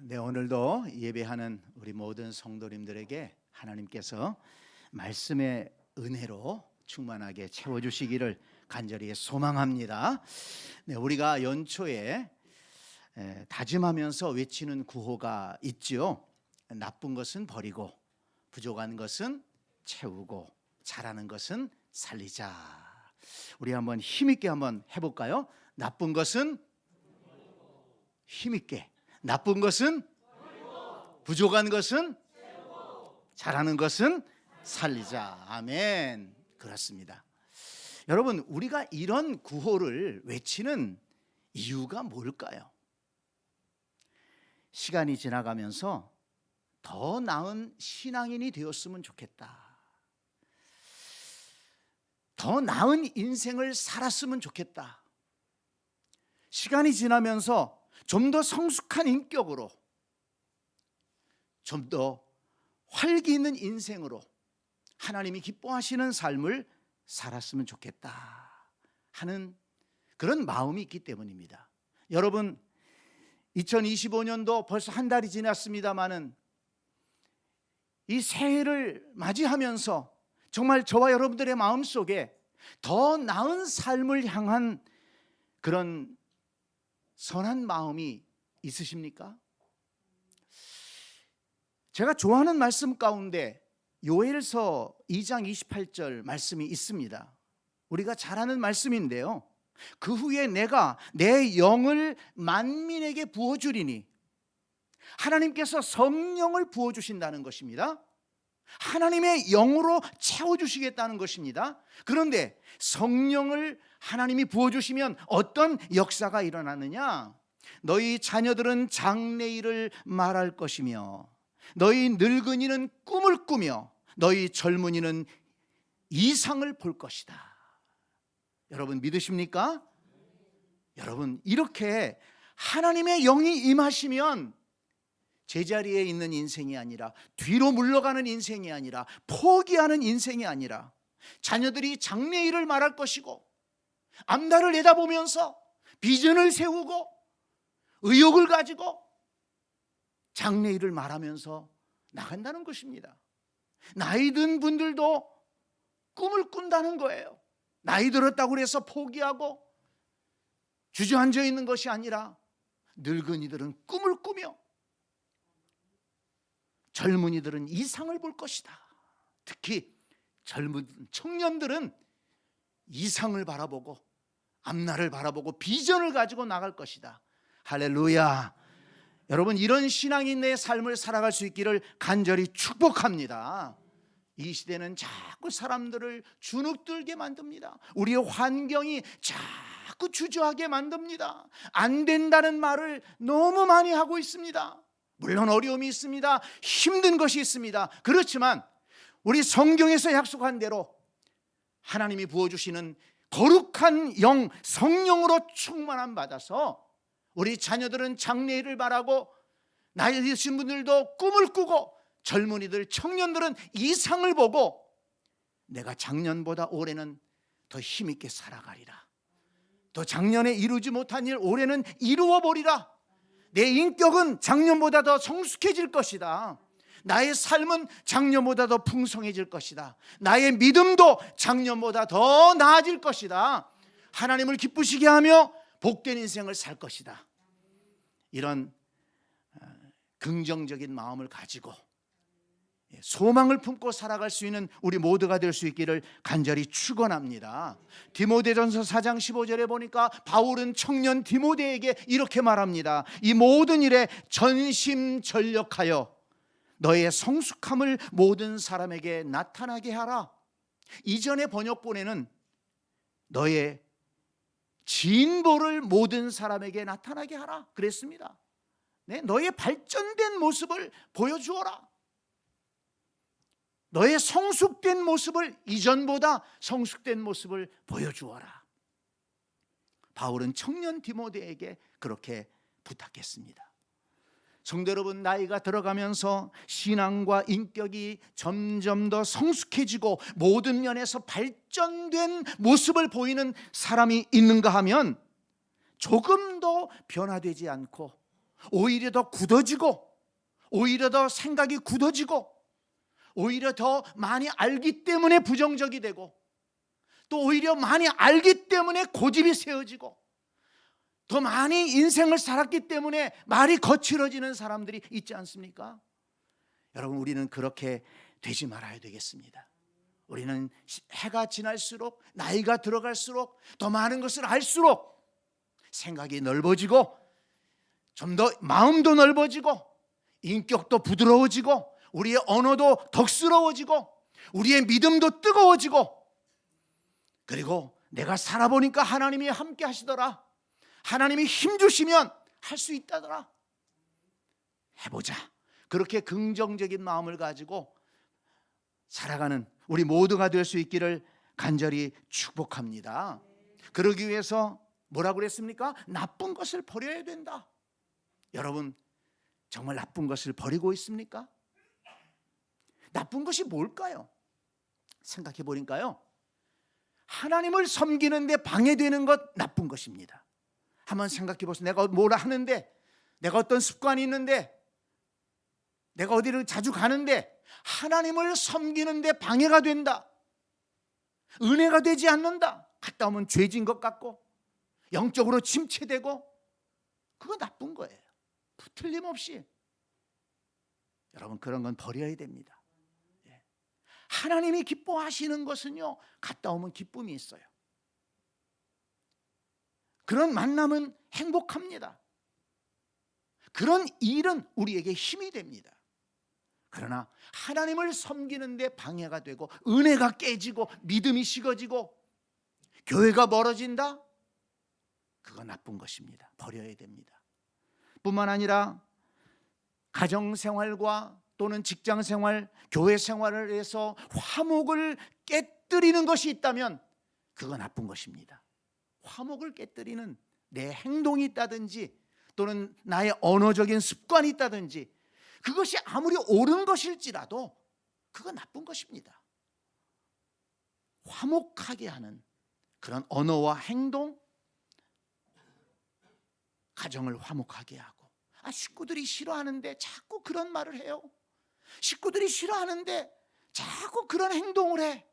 네, 오늘도 예배하는 우리 모든 성도님들에게 하나님께서 말씀의 은혜로 충만하게 채워주시기를 간절히 소망합니다. 네, 우리가 연초에 다짐하면서 외치는 구호가 있죠. 나쁜 것은 버리고, 부족한 것은 채우고, 잘하는 것은 살리자. 우리 한번 힘있게 한번 해볼까요? 나쁜 것은 힘있게, 나쁜 것은 부족한 것은 잘하는 것은 살리자. 아멘. 그렇습니다. 여러분, 우리가 이런 구호를 외치는 이유가 뭘까요? 시간이 지나가면서 더 나은 신앙인이 되었으면 좋겠다, 더 나은 인생을 살았으면 좋겠다, 시간이 지나면서 좀 더 성숙한 인격으로, 좀 더 활기 있는 인생으로 하나님이 기뻐하시는 삶을 살았으면 좋겠다 하는 그런 마음이 있기 때문입니다. 여러분, 2025년도 벌써 한 달이 지났습니다마는 이 새해를 맞이하면서 정말 저와 여러분들의 마음속에 더 나은 삶을 향한 그런 선한 마음이 있으십니까? 제가 좋아하는 말씀 가운데 요엘서 2장 28절 말씀이 있습니다. 우리가 잘 아는 말씀인데요, 그 후에 내가 내 영을 만민에게 부어주리니, 하나님께서 성령을 부어주신다는 것입니다. 하나님의 영으로 채워주시겠다는 것입니다. 그런데 성령을 하나님이 부어주시면 어떤 역사가 일어나느냐? 너희 자녀들은 장래일을 말할 것이며, 너희 늙은이는 꿈을 꾸며, 너희 젊은이는 이상을 볼 것이다. 여러분 믿으십니까? 여러분, 이렇게 하나님의 영이 임하시면 제자리에 있는 인생이 아니라, 뒤로 물러가는 인생이 아니라, 포기하는 인생이 아니라, 자녀들이 장래일을 말할 것이고, 앞날을 내다보면서 비전을 세우고 의욕을 가지고 장래일을 말하면서 나간다는 것입니다. 나이 든 분들도 꿈을 꾼다는 거예요. 나이 들었다고 해서 포기하고 주저앉아 있는 것이 아니라, 늙은이들은 꿈을 꾸며 젊은이들은 이상을 볼 것이다. 특히 젊은 청년들은 이상을 바라보고 앞날을 바라보고 비전을 가지고 나갈 것이다. 할렐루야. 여러분, 이런 신앙인의 삶을 살아갈 수 있기를 간절히 축복합니다. 이 시대는 자꾸 사람들을 주눅들게 만듭니다. 우리의 환경이 자꾸 주저하게 만듭니다. 안 된다는 말을 너무 많이 하고 있습니다. 물론 어려움이 있습니다. 힘든 것이 있습니다. 그렇지만 우리 성경에서 약속한 대로 하나님이 부어주시는 거룩한 영, 성령으로 충만함 받아서 우리 자녀들은 장래일을 바라고, 나이 드신 분들도 꿈을 꾸고, 젊은이들, 청년들은 이상을 보고, 내가 작년보다 올해는 더 힘있게 살아가리라, 또 작년에 이루지 못한 일 올해는 이루어버리라, 내 인격은 작년보다 더 성숙해질 것이다, 나의 삶은 작년보다 더 풍성해질 것이다, 나의 믿음도 작년보다 더 나아질 것이다, 하나님을 기쁘시게 하며 복된 인생을 살 것이다. 이런 긍정적인 마음을 가지고 소망을 품고 살아갈 수 있는 우리 모두가 될 수 있기를 간절히 축원합니다. 디모데전서 4장 15절에 보니까 바울은 청년 디모데에게 이렇게 말합니다. 이 모든 일에 전심전력하여 너의 성숙함을 모든 사람에게 나타나게 하라. 이전의 번역본에는 너의 진보를 모든 사람에게 나타나게 하라 그랬습니다. 네, 너의 발전된 모습을 보여주어라. 너의 성숙된 모습을, 이전보다 성숙된 모습을 보여주어라. 바울은 청년 디모데에게 그렇게 부탁했습니다. 성도 여러분, 나이가 들어가면서 신앙과 인격이 점점 더 성숙해지고 모든 면에서 발전된 모습을 보이는 사람이 있는가 하면 조금도 변화되지 않고 오히려 더 굳어지고, 오히려 더 생각이 굳어지고, 오히려 더 많이 알기 때문에 부정적이 되고, 또 오히려 많이 알기 때문에 고집이 세워지고, 더 많이 인생을 살았기 때문에 말이 거칠어지는 사람들이 있지 않습니까? 여러분, 우리는 그렇게 되지 말아야 되겠습니다. 우리는 해가 지날수록, 나이가 들어갈수록, 더 많은 것을 알수록 생각이 넓어지고, 좀 더 마음도 넓어지고, 인격도 부드러워지고, 우리의 언어도 덕스러워지고, 우리의 믿음도 뜨거워지고, 그리고 내가 살아보니까 하나님이 함께 하시더라, 하나님이 힘주시면 할 수 있다더라, 해보자, 그렇게 긍정적인 마음을 가지고 살아가는 우리 모두가 될 수 있기를 간절히 축복합니다. 그러기 위해서 뭐라고 그랬습니까? 나쁜 것을 버려야 된다. 여러분, 정말 나쁜 것을 버리고 있습니까? 나쁜 것이 뭘까요? 생각해 보니까요, 하나님을 섬기는 데 방해되는 것 나쁜 것입니다. 한번 생각해 보세요. 내가 뭐라 하는데, 내가 어떤 습관이 있는데, 내가 어디를 자주 가는데 하나님을 섬기는 데 방해가 된다, 은혜가 되지 않는다, 갔다 오면 죄진 것 같고 영적으로 침체되고, 그거 나쁜 거예요. 틀림없이. 여러분, 그런 건 버려야 됩니다. 하나님이 기뻐하시는 것은요, 갔다 오면 기쁨이 있어요. 그런 만남은 행복합니다. 그런 일은 우리에게 힘이 됩니다. 그러나 하나님을 섬기는 데 방해가 되고, 은혜가 깨지고, 믿음이 식어지고, 교회가 멀어진다? 그건 나쁜 것입니다. 버려야 됩니다. 뿐만 아니라 가정생활과 또는 직장생활, 교회생활을 해서 화목을 깨뜨리는 것이 있다면 그건 나쁜 것입니다. 화목을 깨뜨리는 내 행동이 있다든지, 또는 나의 언어적인 습관이 있다든지, 그것이 아무리 옳은 것일지라도 그건 나쁜 것입니다. 화목하게 하는 그런 언어와 행동, 가정을 화목하게 하고. 식구들이 싫어하는데 자꾸 그런 말을 해요. 식구들이 싫어하는데 자꾸 그런 행동을 해.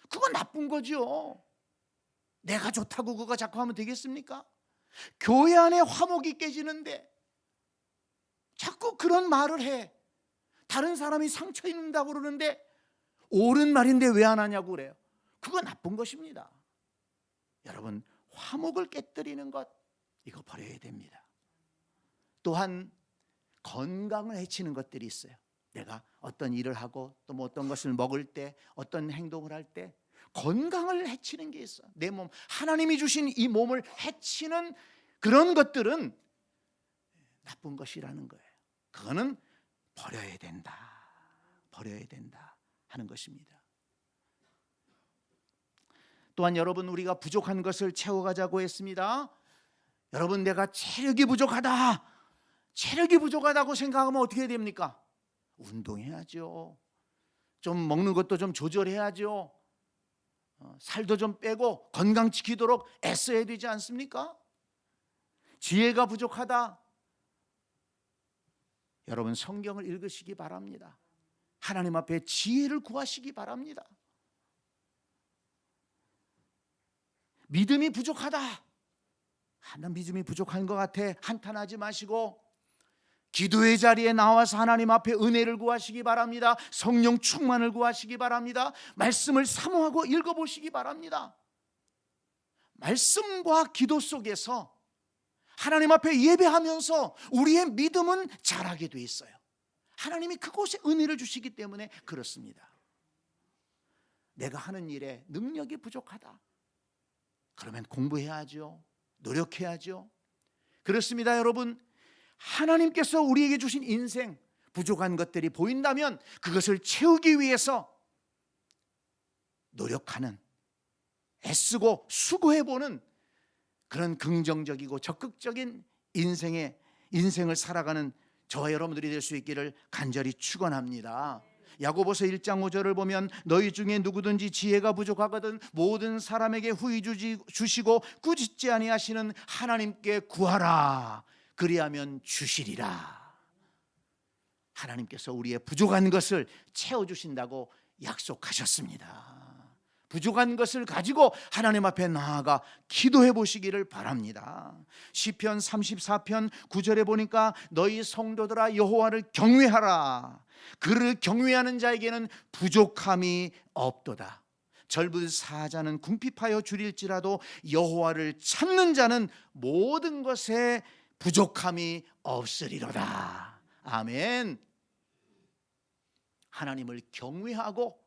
그건 나쁜 거죠. 내가 좋다고 그거 자꾸 하면 되겠습니까? 교회 안에 화목이 깨지는데 자꾸 그런 말을 해. 다른 사람이 상처 입는다고 그러는데 옳은 말인데 왜 안 하냐고 그래요. 그거 나쁜 것입니다. 여러분, 화목을 깨뜨리는 것, 이거 버려야 됩니다. 또한 건강을 해치는 것들이 있어요. 내가 어떤 일을 하고 또 뭐 어떤 것을 먹을 때, 어떤 행동을 할 때 건강을 해치는 게 있어. 내 몸, 하나님이 주신 이 몸을 해치는 그런 것들은 나쁜 것이라는 거예요. 그거는 버려야 된다, 버려야 된다 하는 것입니다. 또한 여러분, 우리가 부족한 것을 채워가자고 했습니다. 여러분, 내가 체력이 부족하다, 체력이 부족하다고 생각하면 어떻게 해야 됩니까? 운동해야죠. 좀 먹는 것도 좀 조절해야죠. 살도 좀 빼고 건강 지키도록 애써야 되지 않습니까? 지혜가 부족하다, 여러분 성경을 읽으시기 바랍니다. 하나님 앞에 지혜를 구하시기 바랍니다. 믿음이 부족하다, 난 믿음이 부족한 것 같아, 한탄하지 마시고 기도의 자리에 나와서 하나님 앞에 은혜를 구하시기 바랍니다. 성령 충만을 구하시기 바랍니다. 말씀을 사모하고 읽어보시기 바랍니다. 말씀과 기도 속에서 하나님 앞에 예배하면서 우리의 믿음은 자라게 돼 있어요. 하나님이 그곳에 은혜를 주시기 때문에 그렇습니다. 내가 하는 일에 능력이 부족하다, 그러면 공부해야죠. 노력해야죠. 그렇습니다. 여러분, 하나님께서 우리에게 주신 인생, 부족한 것들이 보인다면 그것을 채우기 위해서 노력하는, 애쓰고 수고해보는 그런 긍정적이고 적극적인 인생을 살아가는 저와 여러분들이 될 수 있기를 간절히 축원합니다. 야고보서 1장 5절을 보면 너희 중에 누구든지 지혜가 부족하거든 모든 사람에게 후히 주시고 꾸짖지 아니하시는 하나님께 구하라. 그리하면 주시리라. 하나님께서 우리의 부족한 것을 채워주신다고 약속하셨습니다. 부족한 것을 가지고 하나님 앞에 나아가 기도해 보시기를 바랍니다. 시편 34편 9절에 보니까 너희 성도들아 여호와를 경외하라. 그를 경외하는 자에게는 부족함이 없도다. 젊은 사자는 궁핍하여 줄일지라도 여호와를 찾는 자는 모든 것에 부족함이 없으리로다. 아멘. 하나님을 경외하고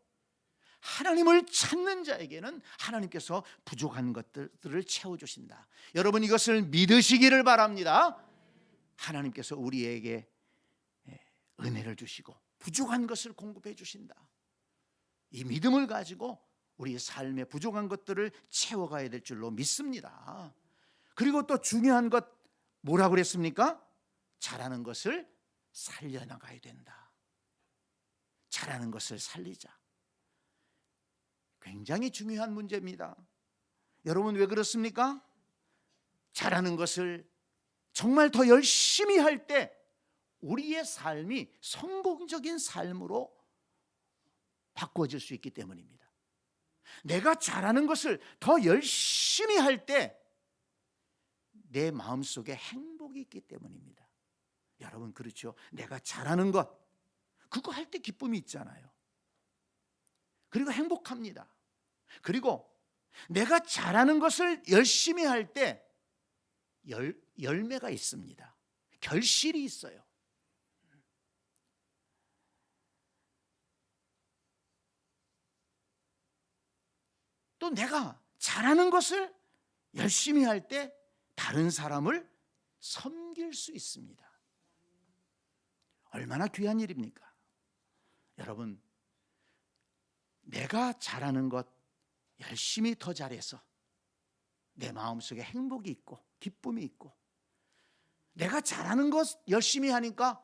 하나님을 찾는 자에게는 하나님께서 부족한 것들을 채워주신다. 여러분 이것을 믿으시기를 바랍니다. 하나님께서 우리에게 은혜를 주시고 부족한 것을 공급해 주신다. 이 믿음을 가지고 우리 삶의 부족한 것들을 채워가야 될 줄로 믿습니다. 그리고 또 중요한 것 뭐라고 그랬습니까? 잘하는 것을 살려나가야 된다. 잘하는 것을 살리자. 굉장히 중요한 문제입니다. 여러분 왜 그렇습니까? 잘하는 것을 정말 더 열심히 할 때 우리의 삶이 성공적인 삶으로 바꿔질 수 있기 때문입니다. 내가 잘하는 것을 더 열심히 할 때 내 마음속에 행복이 있기 때문입니다. 여러분 그렇죠? 내가 잘하는 것 그거 할 때 기쁨이 있잖아요. 그리고 행복합니다. 그리고 내가 잘하는 것을 열심히 할 때 열매가 있습니다. 결실이 있어요. 또 내가 잘하는 것을 열심히 할 때 다른 사람을 섬길 수 있습니다. 얼마나 귀한 일입니까? 여러분 내가 잘하는 것 열심히 더 잘해서 내 마음속에 행복이 있고 기쁨이 있고 내가 잘하는 것 열심히 하니까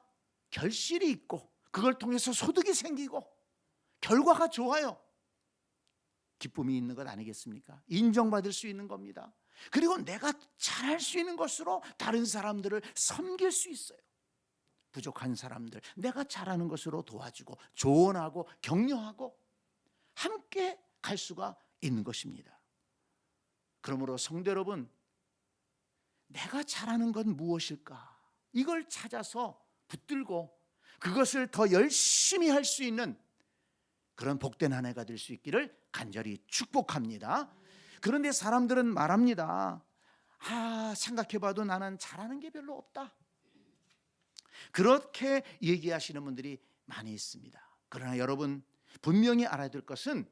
결실이 있고 그걸 통해서 소득이 생기고 결과가 좋아요. 기쁨이 있는 것 아니겠습니까? 인정받을 수 있는 겁니다. 그리고 내가 잘할 수 있는 것으로 다른 사람들을 섬길 수 있어요. 부족한 사람들 내가 잘하는 것으로 도와주고 조언하고 격려하고 함께 갈 수가 있는 것입니다. 그러므로 성도 여러분 내가 잘하는 건 무엇일까? 이걸 찾아서 붙들고 그것을 더 열심히 할 수 있는 그런 복된 한 해가 될 수 있기를 간절히 축복합니다. 그런데 사람들은 말합니다. 생각해봐도 나는 잘하는 게 별로 없다. 그렇게 얘기하시는 분들이 많이 있습니다. 그러나 여러분 분명히 알아야 될 것은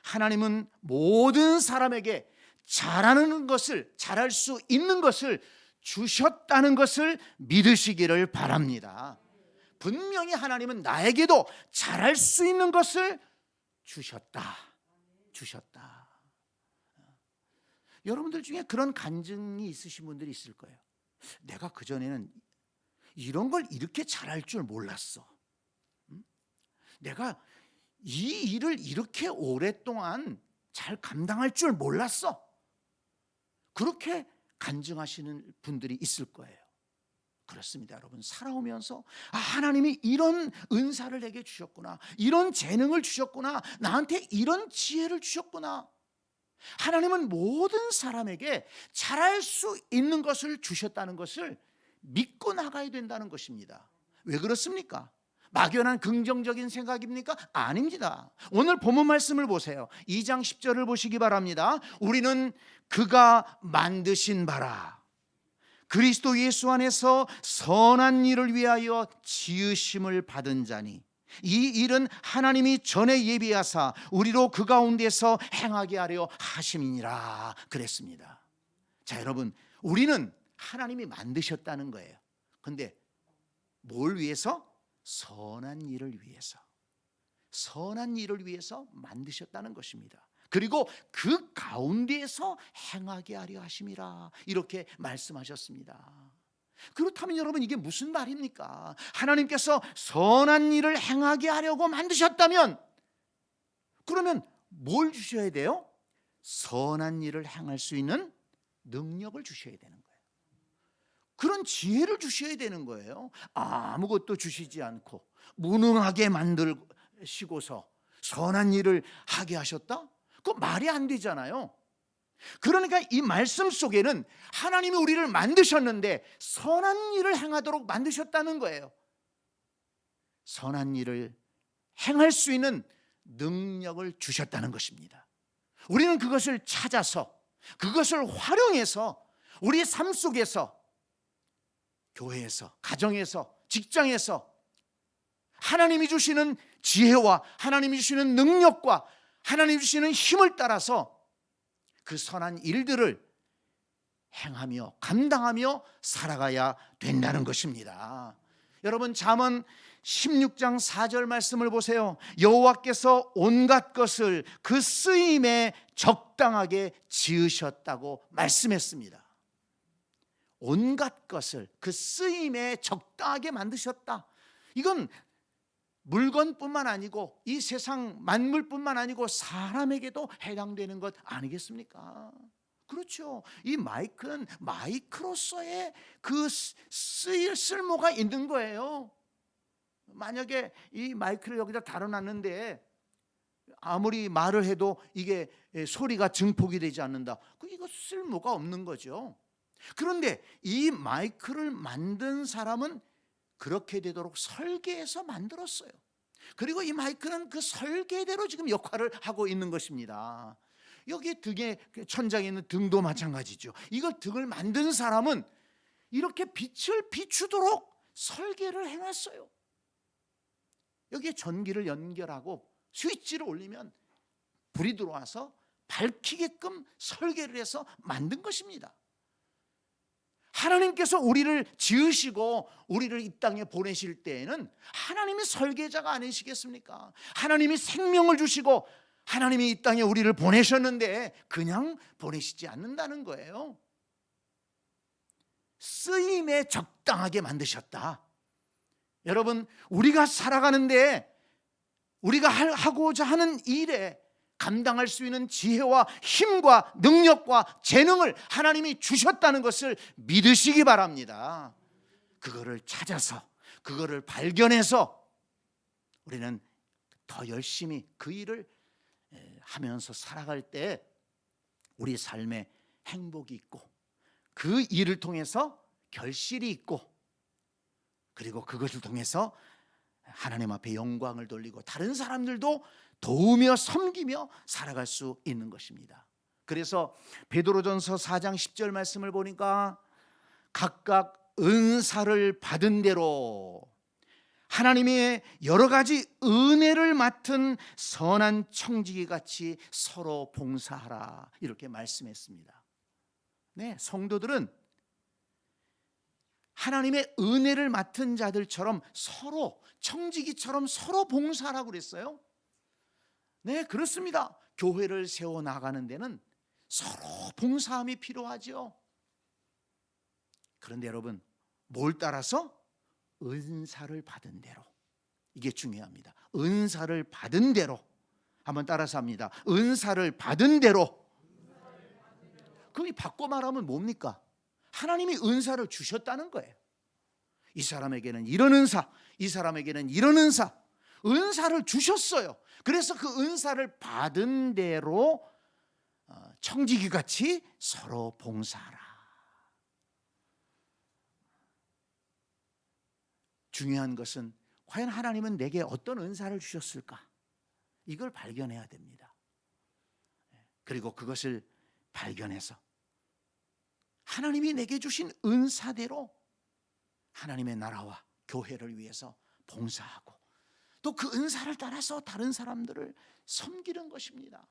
하나님은 모든 사람에게 잘하는 것을 잘할 수 있는 것을 주셨다는 것을 믿으시기를 바랍니다. 분명히 하나님은 나에게도 잘할 수 있는 것을 주셨다. 여러분들 중에 그런 간증이 있으신 분들이 있을 거예요. 내가 그전에는 이런 걸 이렇게 잘할 줄 몰랐어. 내가 이 일을 이렇게 오랫동안 잘 감당할 줄 몰랐어. 그렇게 간증하시는 분들이 있을 거예요. 그렇습니다, 여러분. 살아오면서 하나님이 이런 은사를 내게 주셨구나, 이런 재능을 주셨구나, 나한테 이런 지혜를 주셨구나. 하나님은 모든 사람에게 잘할 수 있는 것을 주셨다는 것을 믿고 나가야 된다는 것입니다. 왜 그렇습니까? 막연한 긍정적인 생각입니까? 아닙니다. 오늘 본문 말씀을 보세요. 2장 10절을 보시기 바랍니다. 우리는 그가 만드신 바라 그리스도 예수 안에서 선한 일을 위하여 지으심을 받은 자니 이 일은 하나님이 전에 예비하사 우리로 그 가운데서 행하게 하려 하심이니라 그랬습니다. 자, 여러분, 우리는 하나님이 만드셨다는 거예요. 그런데 뭘 위해서? 선한 일을 위해서. 선한 일을 위해서 만드셨다는 것입니다. 그리고 그 가운데에서 행하게 하려 하심이라 이렇게 말씀하셨습니다. 그렇다면 여러분 이게 무슨 말입니까? 하나님께서 선한 일을 행하게 하려고 만드셨다면 그러면 뭘 주셔야 돼요? 선한 일을 행할 수 있는 능력을 주셔야 되는 거예요. 그런 지혜를 주셔야 되는 거예요. 아무것도 주시지 않고 무능하게 만드시고서 선한 일을 하게 하셨다? 그거 말이 안 되잖아요. 그러니까 이 말씀 속에는 하나님이 우리를 만드셨는데 선한 일을 행하도록 만드셨다는 거예요. 선한 일을 행할 수 있는 능력을 주셨다는 것입니다. 우리는 그것을 찾아서, 그것을 활용해서 우리 삶 속에서, 교회에서, 가정에서, 직장에서 하나님이 주시는 지혜와 하나님이 주시는 능력과 하나님이 주시는 힘을 따라서 그 선한 일들을 행하며 감당하며 살아가야 된다는 것입니다. 여러분, 잠언 16장 4절 말씀을 보세요. 여호와께서 온갖 것을 그 쓰임에 적당하게 지으셨다고 말씀했습니다. 온갖 것을 그 쓰임에 적당하게 만드셨다. 이건 물건뿐만 아니고 이 세상 만물뿐만 아니고 사람에게도 해당되는 것 아니겠습니까? 그렇죠. 이 마이크는 마이크로서의 그 쓰일 쓸모가 있는 거예요. 만약에 이 마이크를 여기다 달아놨는데 아무리 말을 해도 이게 소리가 증폭이 되지 않는다. 이거 쓸모가 없는 거죠. 그런데 이 마이크를 만든 사람은 그렇게 되도록 설계해서 만들었어요. 그리고 이 마이크는 그 설계대로 지금 역할을 하고 있는 것입니다. 여기 등에 천장에 있는 등도 마찬가지죠. 이걸 등을 만든 사람은 이렇게 빛을 비추도록 설계를 해놨어요. 여기에 전기를 연결하고 스위치를 올리면 불이 들어와서 밝히게끔 설계를 해서 만든 것입니다. 하나님께서 우리를 지으시고 우리를 이 땅에 보내실 때에는 하나님이 설계자가 아니시겠습니까? 하나님이 생명을 주시고 하나님이 이 땅에 우리를 보내셨는데 그냥 보내시지 않는다는 거예요. 쓰임에 적당하게 만드셨다. 여러분, 우리가 살아가는데 우리가 하고자 하는 일에 감당할 수 있는 지혜와 힘과 능력과 재능을 하나님이 주셨다는 것을 믿으시기 바랍니다. 그거를 찾아서, 그거를 발견해서 우리는 더 열심히 그 일을 하면서 살아갈 때 우리 삶에 행복이 있고 그 일을 통해서 결실이 있고 그리고 그것을 통해서 하나님 앞에 영광을 돌리고 다른 사람들도 도우며 섬기며 살아갈 수 있는 것입니다. 그래서 베드로전서 4장 10절 말씀을 보니까 각각 은사를 받은 대로 하나님의 여러 가지 은혜를 맡은 선한 청지기 같이 서로 봉사하라 이렇게 말씀했습니다. 네, 성도들은 하나님의 은혜를 맡은 자들처럼 서로 청지기처럼 서로 봉사하라고 그랬어요. 네, 그렇습니다. 교회를 세워 나가는 데는 서로 봉사함이 필요하죠. 그런데 여러분, 뭘 따라서? 은사를 받은 대로. 이게 중요합니다. 은사를 받은 대로. 한번 따라서 합니다. 은사를 받은 대로. 그게 바꿔 말하면 뭡니까? 하나님이 은사를 주셨다는 거예요. 이 사람에게는 이런 은사, 이 사람에게는 이런 은사, 은사를 주셨어요. 그래서 그 은사를 받은 대로 청지기같이 서로 봉사하라. 중요한 것은 과연 하나님은 내게 어떤 은사를 주셨을까? 이걸 발견해야 됩니다. 그리고 그것을 발견해서 하나님이 내게 주신 은사대로 하나님의 나라와 교회를 위해서 봉사하고 또 그 은사를 따라서 다른 사람들을 섬기는 것입니다.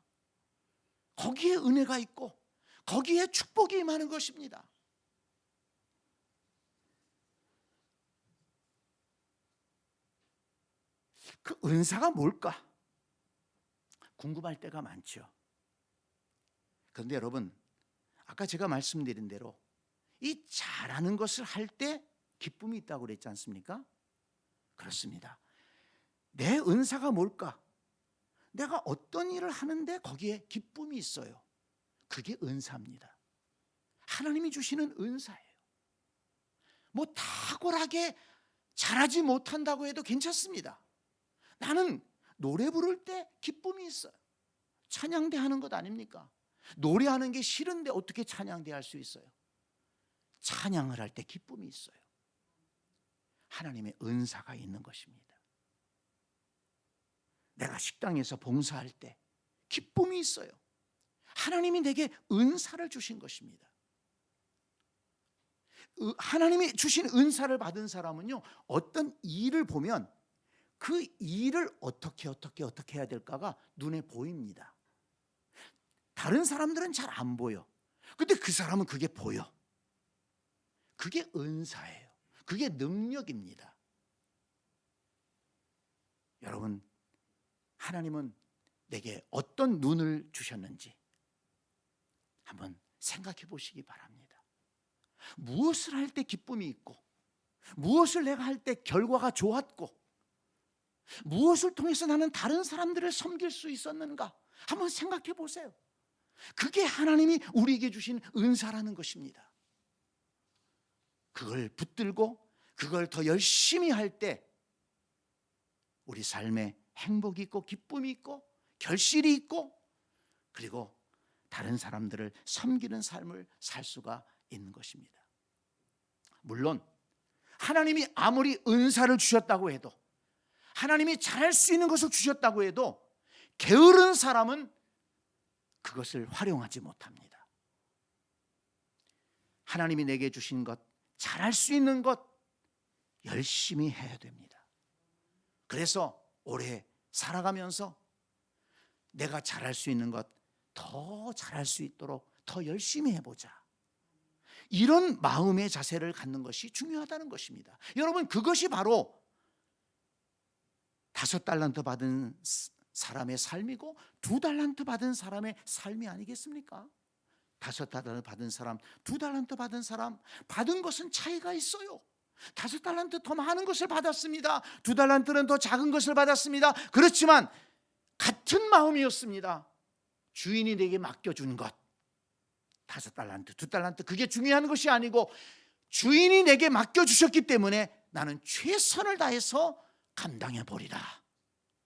거기에 은혜가 있고 거기에 축복이 임하는 것입니다. 그 은사가 뭘까? 궁금할 때가 많죠. 그런데 여러분, 아까 제가 말씀드린 대로 이 잘하는 것을 할 때 기쁨이 있다고 그랬지 않습니까? 그렇습니다. 내 은사가 뭘까? 내가 어떤 일을 하는데 거기에 기쁨이 있어요. 그게 은사입니다. 하나님이 주시는 은사예요. 뭐 탁월하게 잘하지 못한다고 해도 괜찮습니다. 나는 노래 부를 때 기쁨이 있어요. 찬양대 하는 것 아닙니까? 노래하는 게 싫은데 어떻게 찬양대 할 수 있어요? 찬양을 할 때 기쁨이 있어요. 하나님의 은사가 있는 것입니다. 내가 식당에서 봉사할 때 기쁨이 있어요. 하나님이 내게 은사를 주신 것입니다. 하나님이 주신 은사를 받은 사람은요, 어떤 일을 보면 그 일을 어떻게 해야 될까가 눈에 보입니다. 다른 사람들은 잘 안 보여. 근데 그 사람은 그게 보여. 그게 은사예요. 그게 능력입니다. 여러분, 하나님은 내게 어떤 눈을 주셨는지 한번 생각해 보시기 바랍니다. 무엇을 할 때 기쁨이 있고, 무엇을 내가 할 때 결과가 좋았고, 무엇을 통해서 나는 다른 사람들을 섬길 수 있었는가 한번 생각해 보세요. 그게 하나님이 우리에게 주신 은사라는 것입니다. 그걸 붙들고 그걸 더 열심히 할 때 우리 삶에 행복이 있고 기쁨이 있고 결실이 있고, 그리고 다른 사람들을 섬기는 삶을 살 수가 있는 것입니다. 물론 하나님이 아무리 은사를 주셨다고 해도, 하나님이 잘할 수 있는 것을 주셨다고 해도 게으른 사람은 그것을 활용하지 못합니다. 하나님이 내게 주신 것, 잘할 수 있는 것 열심히 해야 됩니다. 그래서 올해 살아가면서 내가 잘할 수 있는 것 더 잘할 수 있도록 더 열심히 해보자, 이런 마음의 자세를 갖는 것이 중요하다는 것입니다. 여러분, 그것이 바로 5달란트 받은 사람의 삶이고 2달란트 받은 사람의 삶이 아니겠습니까? 5달란트 받은 사람, 2달란트 받은 사람, 받은 것은 차이가 있어요. 5달란트 더 많은 것을 받았습니다. 2달란트는 더 작은 것을 받았습니다. 그렇지만 같은 마음이었습니다. 주인이 내게 맡겨준 것, 5달란트, 2달란트, 그게 중요한 것이 아니고 주인이 내게 맡겨주셨기 때문에 나는 최선을 다해서 감당해 보리라.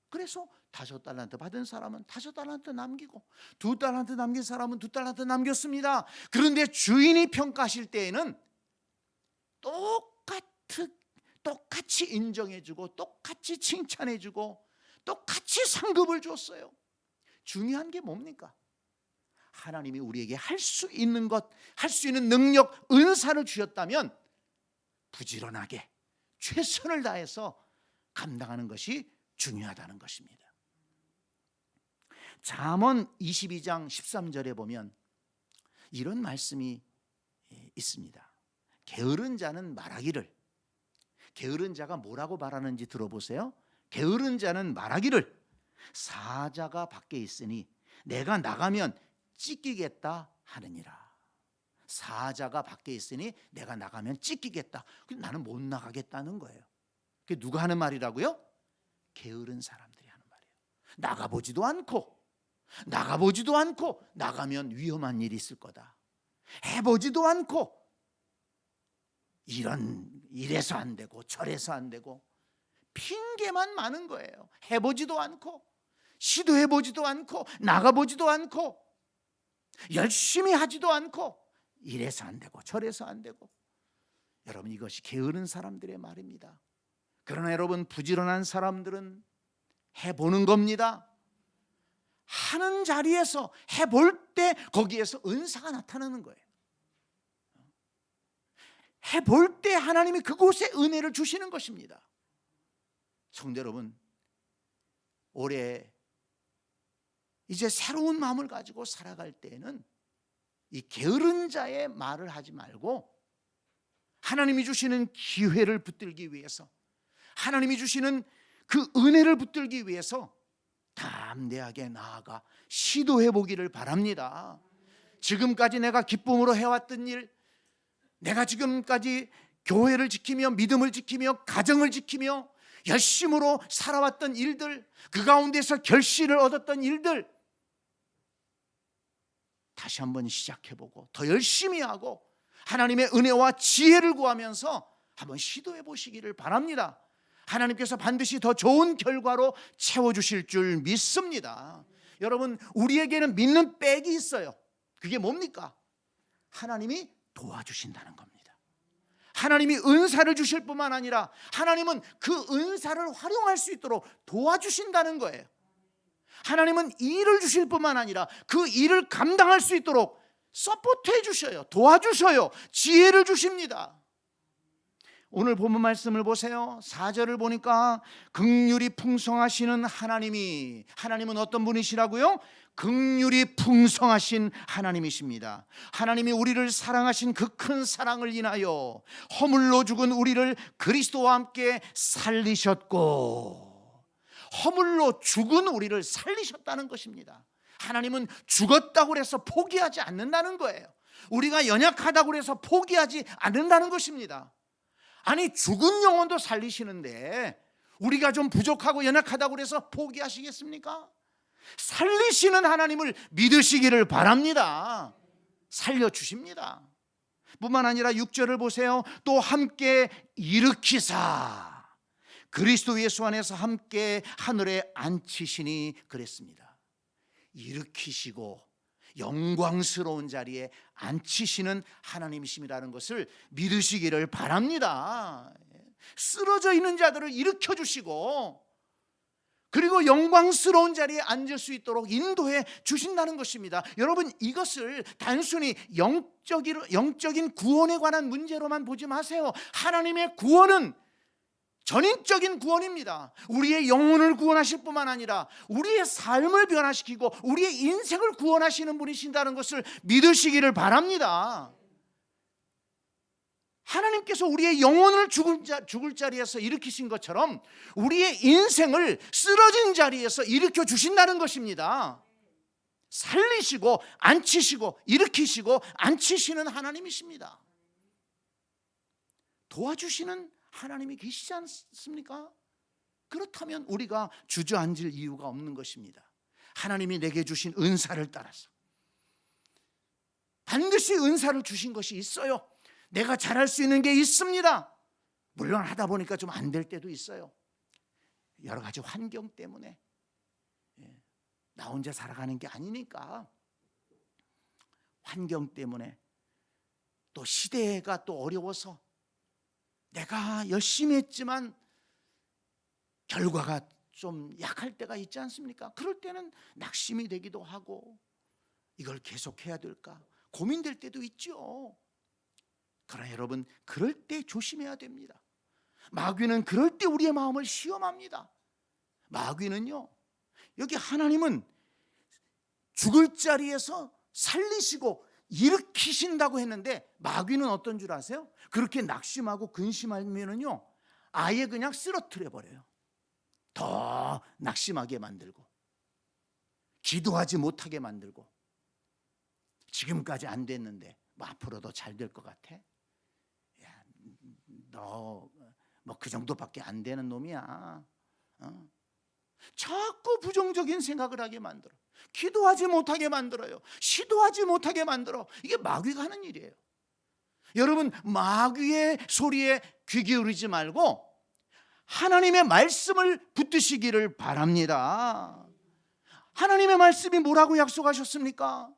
그래서 5달란트 받은 사람은 5달란트 남기고, 2달란트 남긴 사람은 2달란트 남겼습니다. 그런데 주인이 평가하실 때에는 똑같이 인정해주고 똑같이 칭찬해주고 똑같이 상급을 줬어요. 중요한 게 뭡니까? 하나님이 우리에게 할 수 있는 것, 할 수 있는 능력, 은사를 주셨다면 부지런하게 최선을 다해서 감당하는 것이 중요하다는 것입니다. 잠언 22장 13절에 보면 이런 말씀이 있습니다. 게으른 자는 말하기를, 게으른 자가 뭐라고 말하는지 들어보세요. 게으른 자는 말하기를, 사자가 밖에 있으니 내가 나가면 찢기겠다 하느니라. 사자가 밖에 있으니 내가 나가면 찢기겠다. 나는 못 나가겠다는 거예요. 그게 누가 하는 말이라고요? 게으른 사람들이 하는 말이에요. 나가보지도 않고 나가면 위험한 일이 있을 거다. 해보지도 않고 이래서 안 되고 저래서 안 되고 핑계만 많은 거예요. 해보지도 않고 시도해보지도 않고 나가보지도 않고 열심히 하지도 않고 이래서 안 되고 저래서 안 되고. 여러분, 이것이 게으른 사람들의 말입니다. 그러나 여러분, 부지런한 사람들은 해보는 겁니다. 하는 자리에서 해볼 때 거기에서 은사가 나타나는 거예요. 해볼 때 하나님이 그곳에 은혜를 주시는 것입니다. 성도 여러분, 올해 이제 새로운 마음을 가지고 살아갈 때에는 이 게으른 자의 말을 하지 말고 하나님이 주시는 기회를 붙들기 위해서, 하나님이 주시는 그 은혜를 붙들기 위해서 담대하게 나아가 시도해 보기를 바랍니다. 지금까지 내가 기쁨으로 해왔던 일, 내가 지금까지 교회를 지키며 믿음을 지키며 가정을 지키며 열심으로 살아왔던 일들, 그 가운데서 결실을 얻었던 일들 다시 한번 시작해보고 더 열심히 하고 하나님의 은혜와 지혜를 구하면서 한번 시도해 보시기를 바랍니다. 하나님께서 반드시 더 좋은 결과로 채워주실 줄 믿습니다. 여러분, 우리에게는 믿는 백이 있어요. 그게 뭡니까? 하나님이 도와주신다는 겁니다. 하나님이 은사를 주실 뿐만 아니라 하나님은 그 은사를 활용할 수 있도록 도와주신다는 거예요. 하나님은 일을 주실 뿐만 아니라 그 일을 감당할 수 있도록 서포트해 주셔요. 도와주셔요. 지혜를 주십니다. 오늘 본문 말씀을 보세요. 4절을 보니까 긍휼이 풍성하시는 하나님은 어떤 분이시라고요? 긍휼이 풍성하신 하나님이십니다. 하나님이 우리를 사랑하신 그 큰 사랑을 인하여 허물로 죽은 우리를 그리스도와 함께 살리셨고, 허물로 죽은 우리를 살리셨다는 것입니다. 하나님은 죽었다고 해서 포기하지 않는다는 거예요. 우리가 연약하다고 해서 포기하지 않는다는 것입니다. 아니, 죽은 영혼도 살리시는데 우리가 좀 부족하고 연약하다고 해서 포기하시겠습니까? 살리시는 하나님을 믿으시기를 바랍니다. 살려주십니다. 뿐만 아니라 6절을 보세요. 또 함께 일으키사 그리스도 예수 안에서 함께 하늘에 앉히시니 그랬습니다. 일으키시고 영광스러운 자리에 앉히시는 하나님이심이라는 것을 믿으시기를 바랍니다. 쓰러져 있는 자들을 일으켜 주시고, 그리고 영광스러운 자리에 앉을 수 있도록 인도해 주신다는 것입니다. 여러분, 이것을 단순히 영적인 구원에 관한 문제로만 보지 마세요. 하나님의 구원은 전인적인 구원입니다. 우리의 영혼을 구원하실 뿐만 아니라 우리의 삶을 변화시키고 우리의 인생을 구원하시는 분이신다는 것을 믿으시기를 바랍니다. 하나님께서 우리의 영혼을 죽을 자리에서 일으키신 것처럼 우리의 인생을 쓰러진 자리에서 일으켜 주신다는 것입니다. 살리시고 앉히시고 일으키시고 앉히시는 하나님이십니다. 도와주시는 하나님이 계시지 않습니까? 그렇다면 우리가 주저앉을 이유가 없는 것입니다. 하나님이 내게 주신 은사를 따라서 반드시 은사를 주신 것이 있어요. 내가 잘할 수 있는 게 있습니다. 물론 하다 보니까 좀 안 될 때도 있어요. 여러 가지 환경 때문에. 나 혼자 살아가는 게 아니니까. 환경 때문에, 또 시대가 또 어려워서 내가 열심히 했지만 결과가 좀 약할 때가 있지 않습니까? 그럴 때는 낙심이 되기도 하고, 이걸 계속해야 될까 고민될 때도 있죠. 그러나 여러분, 그럴 때 조심해야 됩니다. 마귀는 그럴 때 우리의 마음을 시험합니다. 마귀는요, 여기 하나님은 죽을 자리에서 살리시고 일으키신다고 했는데, 마귀는 어떤 줄 아세요? 그렇게 낙심하고 근심하면은요, 아예 그냥 쓰러뜨려 버려요. 더 낙심하게 만들고, 기도하지 못하게 만들고, 지금까지 안 됐는데 뭐 앞으로도 잘 될 것 같아? 야, 너 뭐 그 정도밖에 안 되는 놈이야. 자꾸 부정적인 생각을 하게 만들어. 기도하지 못하게 만들어요. 시도하지 못하게 만들어. 이게 마귀가 하는 일이에요. 여러분, 마귀의 소리에 귀 기울이지 말고 하나님의 말씀을 붙드시기를 바랍니다. 하나님의 말씀이 뭐라고 약속하셨습니까?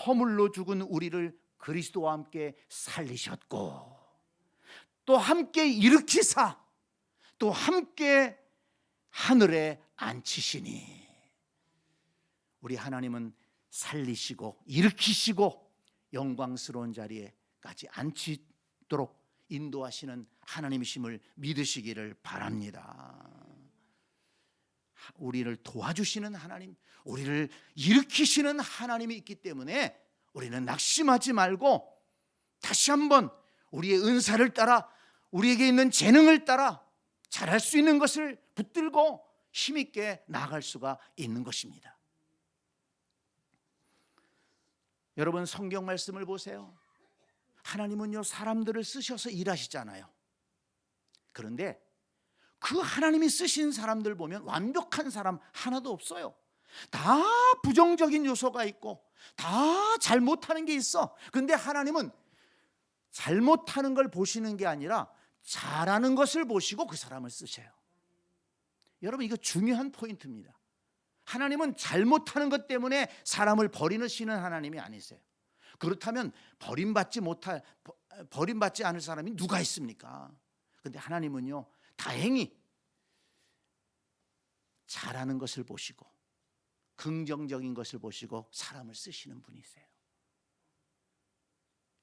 허물로 죽은 우리를 그리스도와 함께 살리셨고, 또 함께 일으키사, 또 함께 하늘에 앉히시니. 우리 하나님은 살리시고 일으키시고 영광스러운 자리에까지 앉히도록 인도하시는 하나님이심을 믿으시기를 바랍니다. 우리를 도와주시는 하나님, 우리를 일으키시는 하나님이 있기 때문에 우리는 낙심하지 말고 다시 한번 우리의 은사를 따라, 우리에게 있는 재능을 따라 잘할 수 있는 것을 붙들고 힘있게 나아갈 수가 있는 것입니다. 여러분, 성경 말씀을 보세요. 하나님은요, 사람들을 쓰셔서 일하시잖아요. 그런데 그 하나님이 쓰신 사람들 보면 완벽한 사람 하나도 없어요. 다 부정적인 요소가 있고 다 잘못하는 게 있어. 그런데 하나님은 잘못하는 걸 보시는 게 아니라 잘하는 것을 보시고 그 사람을 쓰세요. 여러분, 이거 중요한 포인트입니다. 하나님은 잘못하는 것 때문에 사람을 버리시는 하나님이 아니세요. 그렇다면 버림받지 않을 사람이 누가 있습니까? 그런데 하나님은요, 다행히 잘하는 것을 보시고 긍정적인 것을 보시고 사람을 쓰시는 분이세요.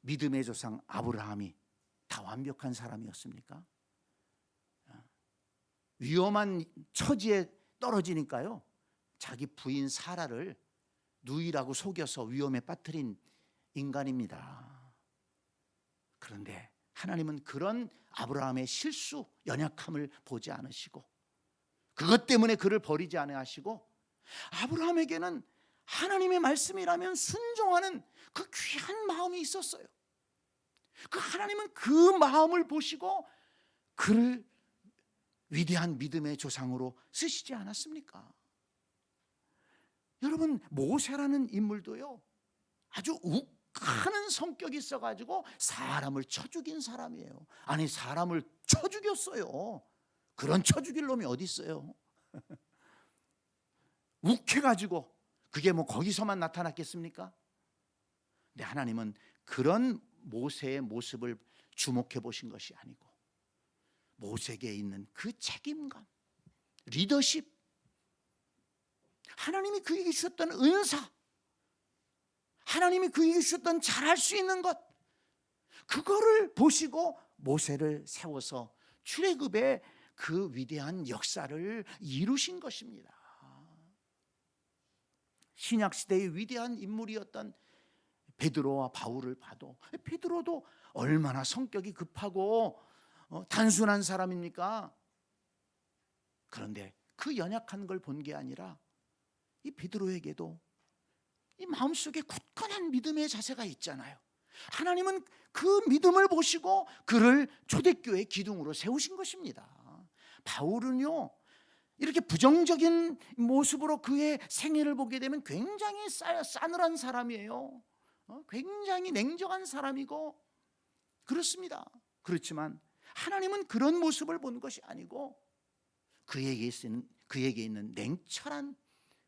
믿음의 조상 아브라함이 다 완벽한 사람이었습니까? 위험한 처지에 떨어지니까요, 자기 부인 사라를 누이라고 속여서 위험에 빠뜨린 인간입니다. 그런데 하나님은 그런 아브라함의 실수, 연약함을 보지 않으시고 그것 때문에 그를 버리지 않으시고 아브라함에게는 하나님의 말씀이라면 순종하는 그 귀한 마음이 있었어요. 그 하나님은 그 마음을 보시고 그를 위대한 믿음의 조상으로 쓰시지 않았습니까? 여러분, 모세라는 인물도요, 아주 욱하는 성격이 있어가지고 사람을 쳐 죽인 사람이에요. 아니, 사람을 쳐 죽였어요. 그런 쳐 죽일 놈이 어디 있어요? 욱해가지고 그게 뭐 거기서만 나타났겠습니까? 근데 하나님은 그런 모세의 모습을 주목해 보신 것이 아니고 모세에게 있는 그 책임감, 리더십, 하나님이 그에게 주셨던 은사, 하나님이 그에게 주셨던 잘할 수 있는 것, 그거를 보시고 모세를 세워서 출애굽의 그 위대한 역사를 이루신 것입니다. 신약 시대의 위대한 인물이었던 베드로와 바울을 봐도 베드로도 얼마나 성격이 급하고 단순한 사람입니까? 그런데 그 연약한 걸 본 게 아니라 이 베드로에게도 이 마음속에 굳건한 믿음의 자세가 있잖아요. 하나님은 그 믿음을 보시고 그를 초대교회 기둥으로 세우신 것입니다. 바울은요, 이렇게 부정적인 모습으로 그의 생애를 보게 되면 굉장히 싸늘한 사람이에요. 굉장히 냉정한 사람이고 그렇습니다. 그렇지만 하나님은 그런 모습을 본 것이 아니고 그에게 있는 냉철한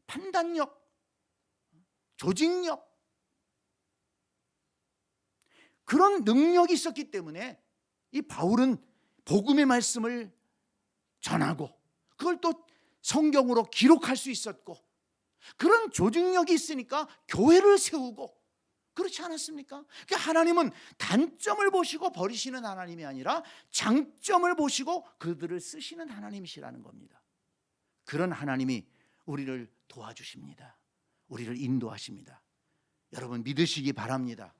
판단력, 조직력, 그런 능력이 있었기 때문에 이 바울은 복음의 말씀을 전하고 그걸 또 성경으로 기록할 수 있었고 그런 조직력이 있으니까 교회를 세우고 그렇지 않았습니까? 그러니까 하나님은 단점을 보시고 버리시는 하나님이 아니라 장점을 보시고 그들을 쓰시는 하나님이시라는 겁니다. 그런 하나님이 우리를 도와주십니다. 우리를 인도하십니다. 여러분, 믿으시기 바랍니다.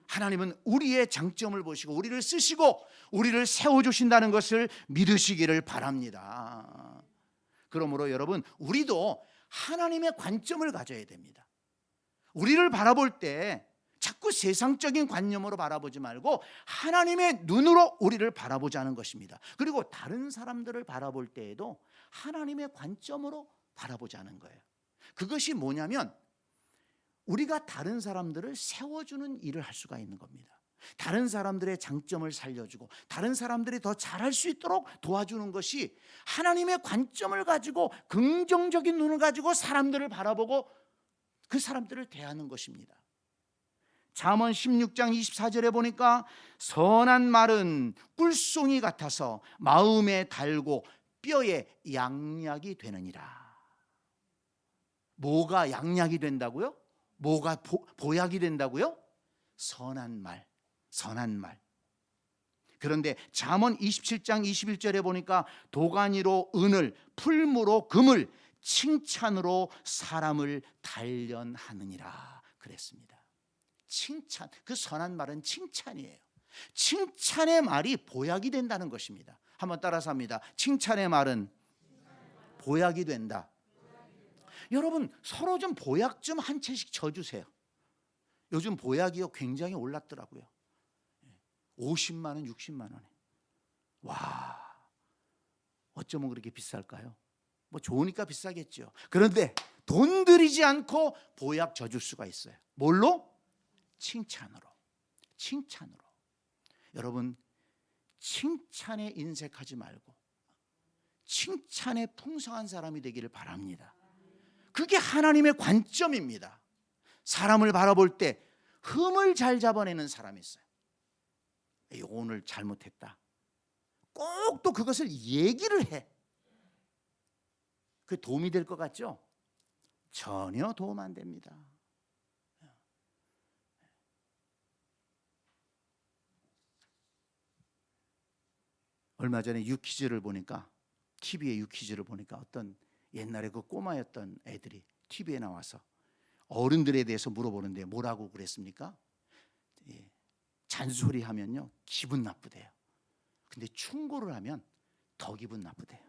하나님은 우리의 장점을 보시고 우리를 쓰시고 우리를 세워주신다는 것을 믿으시기를 바랍니다. 그러므로 여러분, 우리도 하나님의 관점을 가져야 됩니다. 우리를 바라볼 때 자꾸 세상적인 관념으로 바라보지 말고 하나님의 눈으로 우리를 바라보자는 것입니다. 그리고 다른 사람들을 바라볼 때에도 하나님의 관점으로 바라보자는 거예요. 그것이 뭐냐면 우리가 다른 사람들을 세워주는 일을 할 수가 있는 겁니다. 다른 사람들의 장점을 살려주고 다른 사람들이 더 잘할 수 있도록 도와주는 것이 하나님의 관점을 가지고 긍정적인 눈을 가지고 사람들을 바라보고 그 사람들을 대하는 것입니다. 잠언 16장 24절에 보니까 선한 말은 꿀송이 같아서 마음에 달고 뼈에 양약이 되느니라. 뭐가 양약이 된다고요? 뭐가 보약이 된다고요? 선한 말, 선한 말. 그런데 잠언 27장 21절에 보니까 도가니로 은을, 풀무로 금을, 칭찬으로 사람을 단련하느니라 그랬습니다. 칭찬, 그 선한 말은 칭찬이에요. 칭찬의 말이 보약이 된다는 것입니다. 한번 따라서 합니다. 칭찬의 말은 보약이 된다. 여러분, 서로 좀 보약 좀 한 채씩 져주세요. 요즘 보약이요 굉장히 올랐더라고요. 50만 원, 60만 원에. 와, 어쩌면 그렇게 비쌀까요? 뭐 좋으니까 비싸겠죠. 그런데 돈 들이지 않고 보약 져줄 수가 있어요. 뭘로? 칭찬으로. 칭찬으로. 여러분, 칭찬에 인색하지 말고 칭찬에 풍성한 사람이 되기를 바랍니다. 그게 하나님의 관점입니다. 사람을 바라볼 때 흠을 잘 잡아내는 사람이 있어요. 이거 오늘 잘못했다. 꼭 또 그것을 얘기를 해. 그 도움이 될 것 같죠? 전혀 도움 안 됩니다. 얼마 전에 유퀴즈를 보니까, TV에 유퀴즈를 보니까 어떤 옛날에 그 꼬마였던 애들이 TV에 나와서 어른들에 대해서 물어보는데 뭐라고 그랬습니까? 잔소리하면요 기분 나쁘대요. 근데 충고를 하면 더 기분 나쁘대요.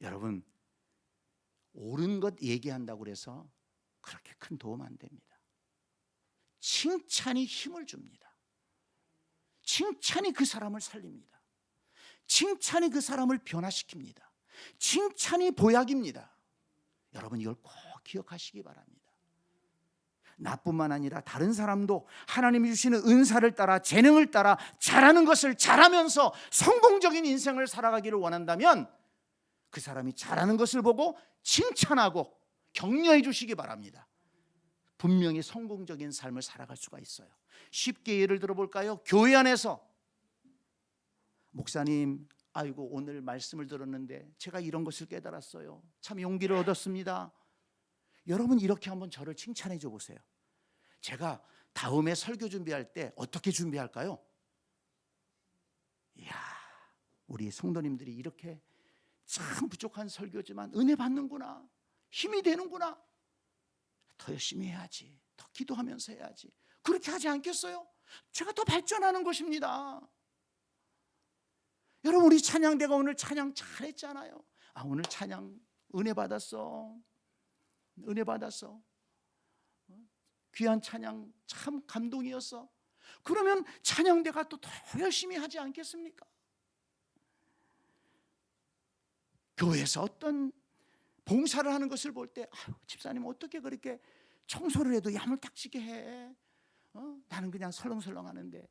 여러분, 옳은 것 얘기한다고 해서 그렇게 큰 도움 안 됩니다. 칭찬이 힘을 줍니다. 칭찬이 그 사람을 살립니다. 칭찬이 그 사람을 변화시킵니다. 칭찬이 보약입니다. 여러분, 이걸 꼭 기억하시기 바랍니다. 나뿐만 아니라 다른 사람도 하나님이 주시는 은사를 따라, 재능을 따라 잘하는 것을 잘하면서 성공적인 인생을 살아가기를 원한다면 그 사람이 잘하는 것을 보고 칭찬하고 격려해 주시기 바랍니다. 분명히 성공적인 삶을 살아갈 수가 있어요. 쉽게 예를 들어볼까요? 교회 안에서 목사님, 아이고 오늘 말씀을 들었는데 제가 이런 것을 깨달았어요. 참 용기를 얻었습니다. 여러분, 이렇게 한번 저를 칭찬해 줘 보세요. 제가 다음에 설교 준비할 때 어떻게 준비할까요? 이야, 우리 성도님들이 이렇게 참 부족한 설교지만 은혜 받는구나, 힘이 되는구나, 더 열심히 해야지, 더 기도하면서 해야지, 그렇게 하지 않겠어요? 제가 더 발전하는 것입니다. 여러분, 우리 찬양대가 오늘 찬양 잘했잖아요. 아, 오늘 찬양 은혜 받았어. 은혜 받았어. 귀한 찬양 참 감동이었어. 그러면 찬양대가 또 더 열심히 하지 않겠습니까? 교회에서 어떤 봉사를 하는 것을 볼 때, 아유, 집사님 어떻게 그렇게 청소를 해도 야물딱지게 해? 나는 그냥 설렁설렁 하는데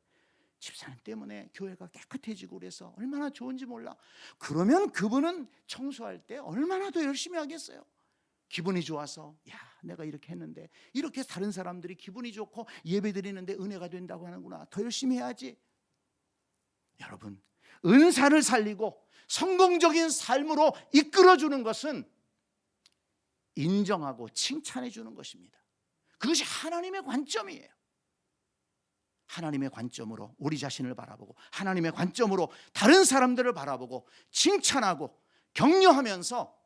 집사님 때문에 교회가 깨끗해지고 그래서 얼마나 좋은지 몰라. 그러면 그분은 청소할 때 얼마나 더 열심히 하겠어요? 기분이 좋아서, 야, 내가 이렇게 했는데 이렇게 다른 사람들이 기분이 좋고 예배 드리는데 은혜가 된다고 하는구나, 더 열심히 해야지. 여러분, 은사를 살리고 성공적인 삶으로 이끌어주는 것은 인정하고 칭찬해 주는 것입니다. 그것이 하나님의 관점이에요. 하나님의 관점으로 우리 자신을 바라보고 하나님의 관점으로 다른 사람들을 바라보고 칭찬하고 격려하면서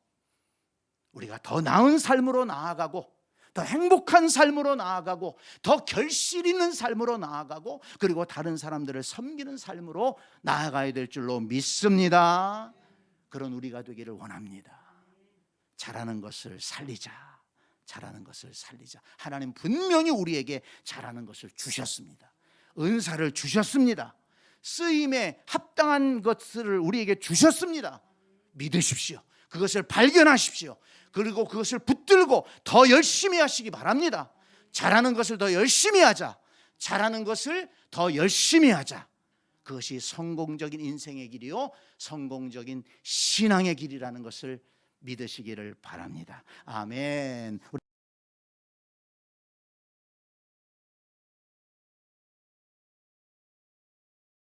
우리가 더 나은 삶으로 나아가고 더 행복한 삶으로 나아가고 더 결실 있는 삶으로 나아가고 그리고 다른 사람들을 섬기는 삶으로 나아가야 될 줄로 믿습니다. 그런 우리가 되기를 원합니다. 잘하는 것을 살리자. 잘하는 것을 살리자. 하나님 분명히 우리에게 잘하는 것을 주셨습니다. 은사를 주셨습니다. 쓰임에 합당한 것을 우리에게 주셨습니다. 믿으십시오. 그것을 발견하십시오. 그리고 그것을 붙들고 더 열심히 하시기 바랍니다. 잘하는 것을 더 열심히 하자. 잘하는 것을 더 열심히 하자. 그것이 성공적인 인생의 길이요, 성공적인 신앙의 길이라는 것을 믿으시기를 바랍니다. 아멘.